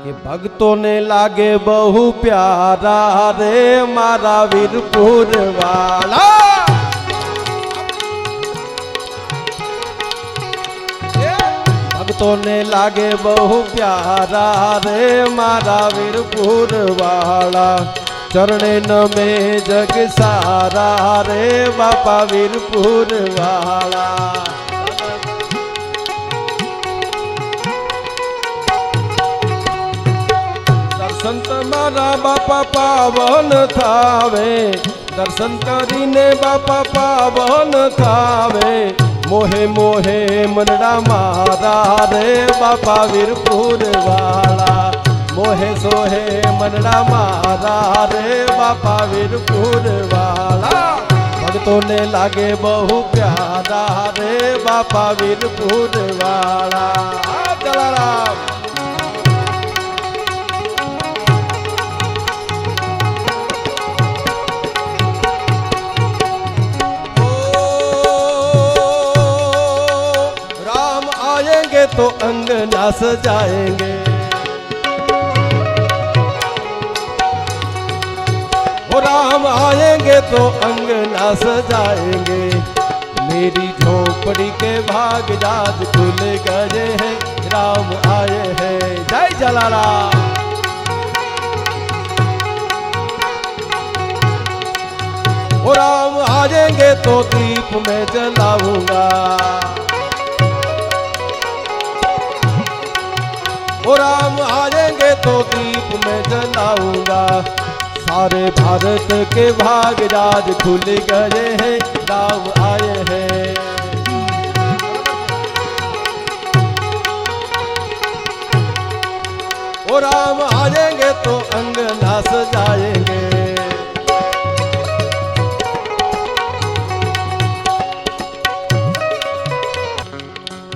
કે ભક્તોને લાગે બહુ પ્યારા રે મારા વીરપુર વાળા. ભક્તોને લાગે બહુ પ્યારા રે મારા વીરપુર વાળા. ચરણે નમે જગ સારા રે બાપા વીરપુર વાળા. દર્શન તમારા બાપા પાવન થાવે, દર્શન કરીને બાપા પાવન થાવે. મોહે મોહે મનડા મારા રે બાપા વીરપુર વાળા. મોહે સોહે મનડા મારા રે બાપા વીરપુર વાળા. ભક્તોને લાગે બહુ પ્યારા રે બાપા વીરપુર વાળા. જલારામ. तो अंगना सजाएंगे, ओ राम आएंगे तो अंगना सजाएंगे. मेरी झोपड़ी के भाग जाज खुल गए हैं, राम आए हैं. जय जलाराम. ओ राम आएंगे तो दीप में जलाऊंगा, ओ राम आएंगे तो दीप में जलाऊंगा. सारे भारत के भाग राज खुल गए हैं, राम आए हैं. ओ राम आएंगे तो अंगना सजाएंगे.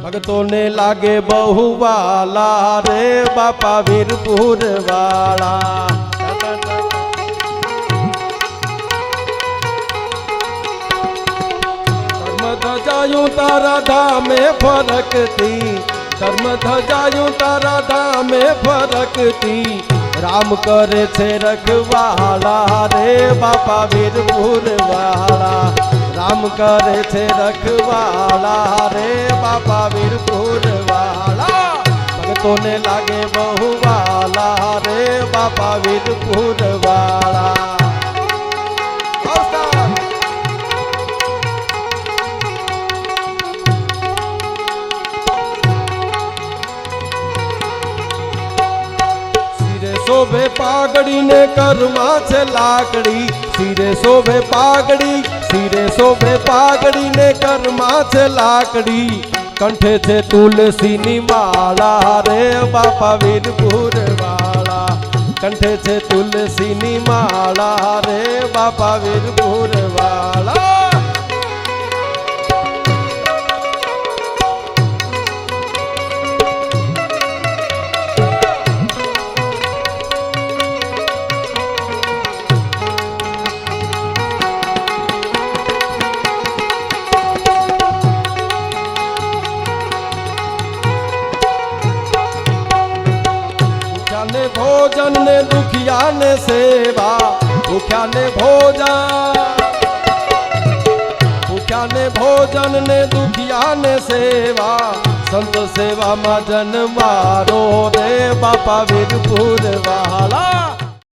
भक्तों ने लागे बहु वाला रे बापा वीरपुर वाला. धर्म ध्वजायूं तारा धाम में फरकती, धर्म ध्वजायूं तारा धाम में फरकती. राम करे छे रखवाला रे बापा वीरपुर वाला. राम करे छे रखवाला रे बापा वीरपुर वाला. भक्तों ने लागे बहु वाला रे बापा वीरपुर वाला. सिरे शोभे पागड़ी ने करमा छे लाकड़ी. सिरे शोभे पागड़ी, सिरे शोभे पागड़ी ने करमा छे लाकड़ी. कंठे छे तुलसी नी माला रे बापा वीरपुर वाला. कंठे छे तुलसी नी माला रे बापा वीरपुर वाला. भोजन ने दुखिया ने सेवा, भूख्या ने भोजन, भूख्या ने भोजन ने दुखिया ने सेवा. संत सेवा में जन मारो रे बापा वीरपुर वाला.